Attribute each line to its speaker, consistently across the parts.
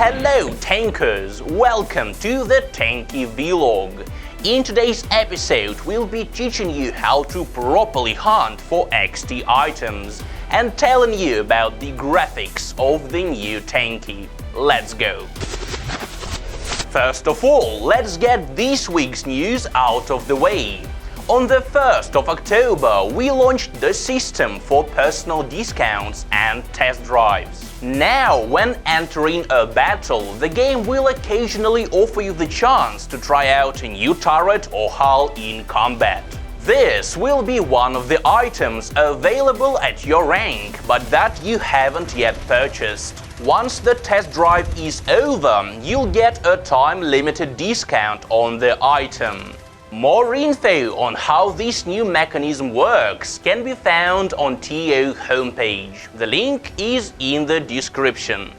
Speaker 1: Hello tankers, welcome to the Tanki vlog. In today's episode, we'll be teaching you how to properly hunt for XT items and telling you about the graphics of the new Tanki. Let's go! First of all, let's get this week's news out of the way. On the 1st of October, we launched the system for personal discounts and test drives. Now, when entering a battle, the game will occasionally offer you the chance to try out a new turret or hull in combat. This will be one of the items available at your rank, but that you haven't yet purchased. Once the test drive is over, you'll get a time-limited discount on the item. More info on how this new mechanism works can be found on TO homepage. The link is in the description.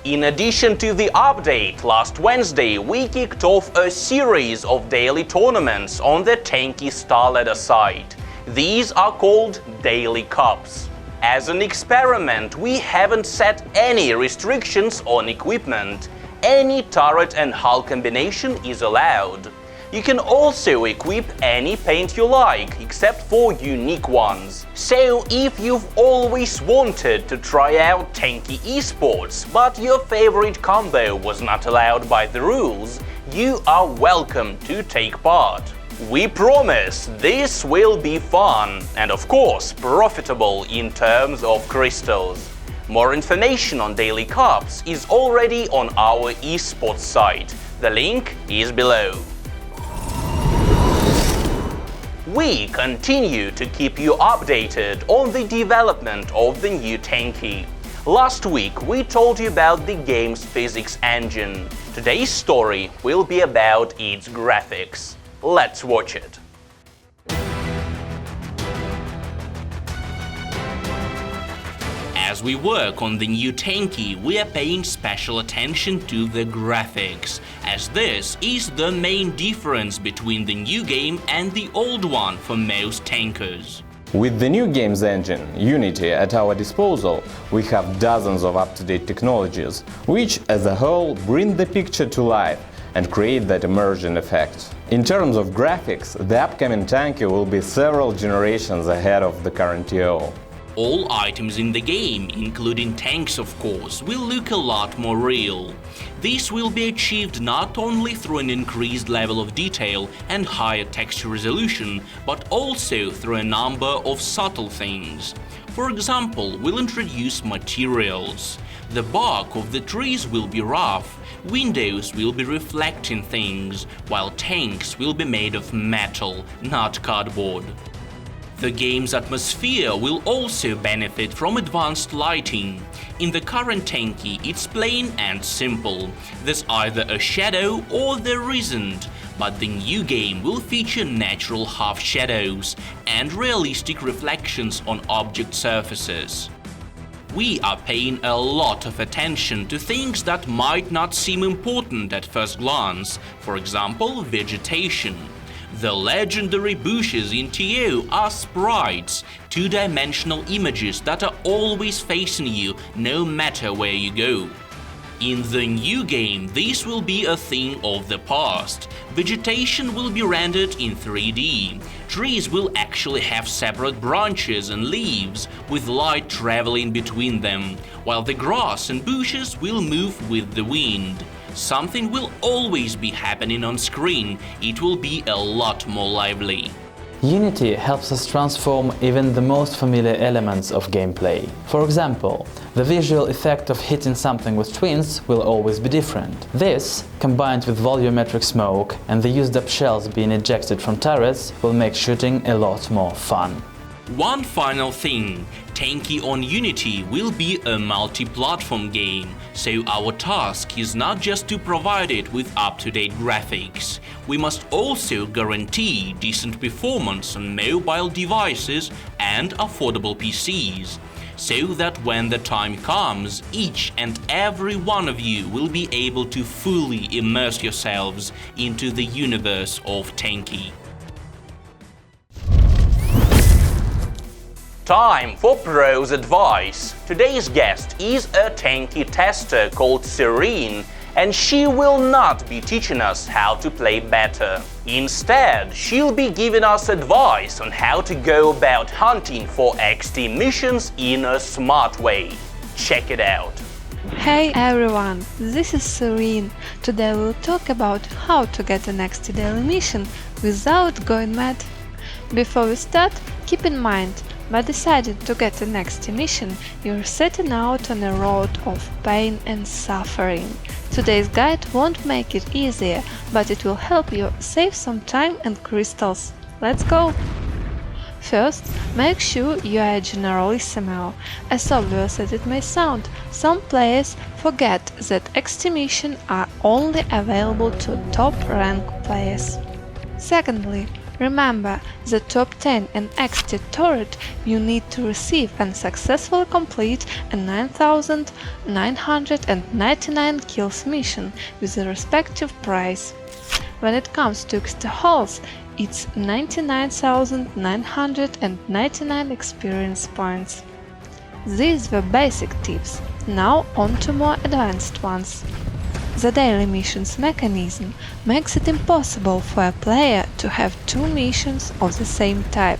Speaker 1: In addition to the update, last Wednesday we kicked off a series of daily tournaments on the Tanki Star Ladder site. These are called Daily Cups. As an experiment, we haven't set any restrictions on equipment. Any turret and hull combination is allowed. You can also equip any paint you like, except for unique ones. So if you've always wanted to try out Tanki esports, but your favorite combo was not allowed by the rules, you are welcome to take part. We promise this will be fun and of course profitable in terms of crystals. More information on Daily Cups is already on our esports site. The link is below. We continue to keep you updated on the development of the new Tanki. Last week we told you about the game's physics engine. Today's story will be about its graphics. Let's watch it. As we work on the new Tanki, we are paying special attention to the graphics, as this is the main difference between the new game and the old one for most tankers.
Speaker 2: With the new game's engine, Unity, at our disposal, we have dozens of up-to-date technologies, which, as a whole, bring the picture to life and create that immersion effect. In terms of graphics, the upcoming Tanki will be several generations ahead of the current TO.
Speaker 1: All items in the game, including tanks of course, will look a lot more real. This will be achieved not only through an increased level of detail and higher texture resolution, but also through a number of subtle things. For example, we'll introduce materials. The bark of the trees will be rough, windows will be reflecting things, while tanks will be made of metal, not cardboard. The game's atmosphere will also benefit from advanced lighting. In the current Tanki, it's plain and simple. There's either a shadow or there isn't, but the new game will feature natural half shadows and realistic reflections on object surfaces. We are paying a lot of attention to things that might not seem important at first glance, for example, vegetation. The legendary bushes in TO are sprites, two-dimensional images that are always facing you no matter where you go. In the new game, this will be a thing of the past. Vegetation will be rendered in 3D. Trees will actually have separate branches and leaves, with light traveling between them, while the grass and bushes will move with the wind. Something will always be happening on screen, it will be a lot more lively.
Speaker 3: Unity helps us transform even the most familiar elements of gameplay. For example, the visual effect of hitting something with twins will always be different. This, combined with volumetric smoke and the used-up shells being ejected from turrets, will make shooting a lot more fun.
Speaker 1: One final thing, Tanki on Unity will be a multi-platform game, so our task is not just to provide it with up-to-date graphics. We must also guarantee decent performance on mobile devices and affordable PCs, so that when the time comes, each and every one of you will be able to fully immerse yourselves into the universe of Tanki. time for Pro's advice. Today's guest is a Tanki tester called Serene, and she will not be teaching us how to play better. Instead, she'll be giving us advice on how to go about hunting for XT missions in a smart way. Check it out.
Speaker 4: Hey everyone, this is Serene. Today we'll talk about how to get an XT daily mission without going mad. Before we start, keep in mind, by deciding to get an XT mission, you're setting out on a road of pain and suffering. Today's guide won't make it easier, but it will help you save some time and crystals. Let's go! First, make sure you are a generalissimo. As obvious as it may sound, some players forget that XT missions are only available to top rank players. Secondly, remember the top 10 and XT turret you need to receive and successfully complete a 9,999 kills mission with the respective price. When it comes to XT halls, it's 99,999 experience points. These were basic tips, now on to more advanced ones. The daily missions mechanism makes it impossible for a player to have two missions of the same type.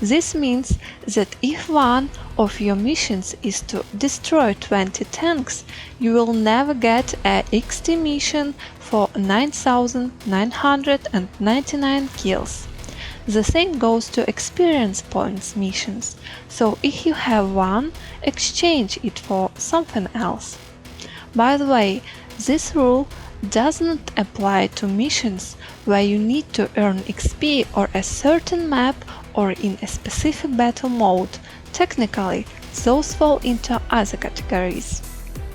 Speaker 4: This means that if one of your missions is to destroy 20 tanks, you will never get a XT mission for 9,999 kills. The same goes to experience points missions, so if you have one, exchange it for something else. By the way, this rule doesn't apply to missions where you need to earn XP or a certain map or in a specific battle mode. Technically, those fall into other categories.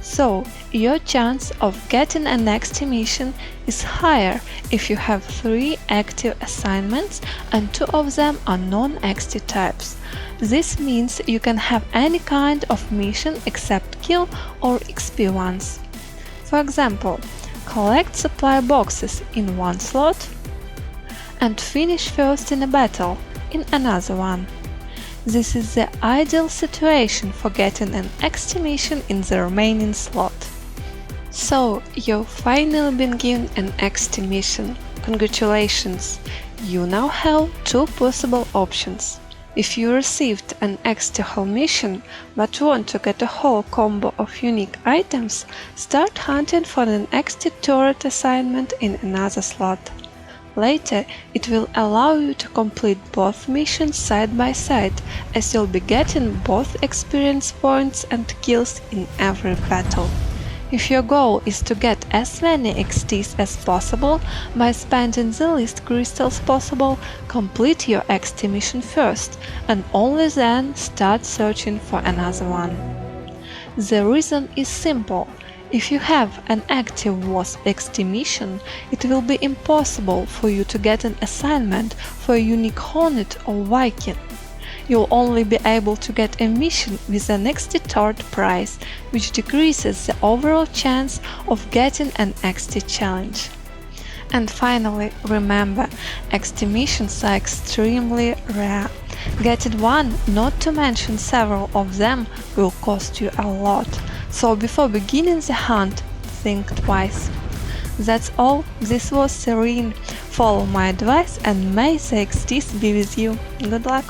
Speaker 4: So, your chance of getting an XT mission is higher if you have 3 active assignments and 2 of them are non-XT types. This means you can have any kind of mission except kill or XP ones. For example, collect supply boxes in one slot and finish first in a battle in another one. This is the ideal situation for getting an XT mission in the remaining slot. So, you've finally been given an XT mission. Congratulations! You now have 2 possible options. If you received an XT haul mission but want to get a whole combo of unique items, start hunting for an XT turret assignment in another slot. Later, it will allow you to complete both missions side by side, as you'll be getting both experience points and kills in every battle. If your goal is to get as many XTs as possible by spending the least crystals possible, complete your XT mission first, and only then start searching for another one. The reason is simple. If you have an active WASP XT mission, it will be impossible for you to get an assignment for a unique Hornet or Viking. You'll only be able to get a mission with an XT turret price, which decreases the overall chance of getting an XT challenge. And finally, remember, XT missions are extremely rare. Getting one, not to mention several of them, will cost you a lot. So before beginning the hunt, think twice. That's all, this was Serene. Follow my advice and may the XTs be with you. Good luck!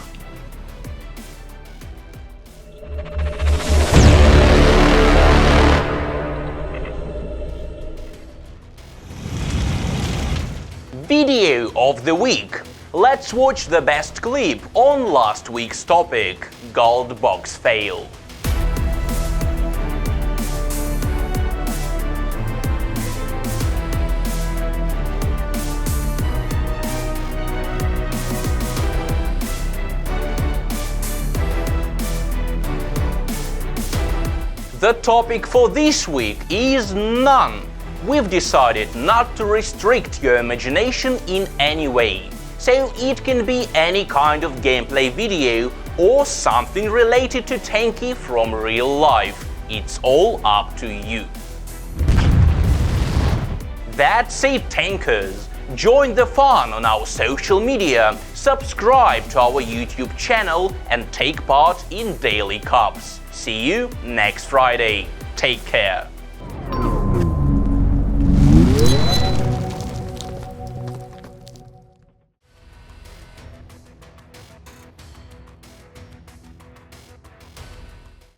Speaker 1: Video of the week. Let's watch the best clip on last week's topic, Gold Box Fail. The topic for this week is none. We've decided not to restrict your imagination in any way, so it can be any kind of gameplay video or something related to Tanki from real life. It's all up to you. That's it, Tankers! Join the fun on our social media, subscribe to our YouTube channel and take part in daily cups. See you next Friday. Take care.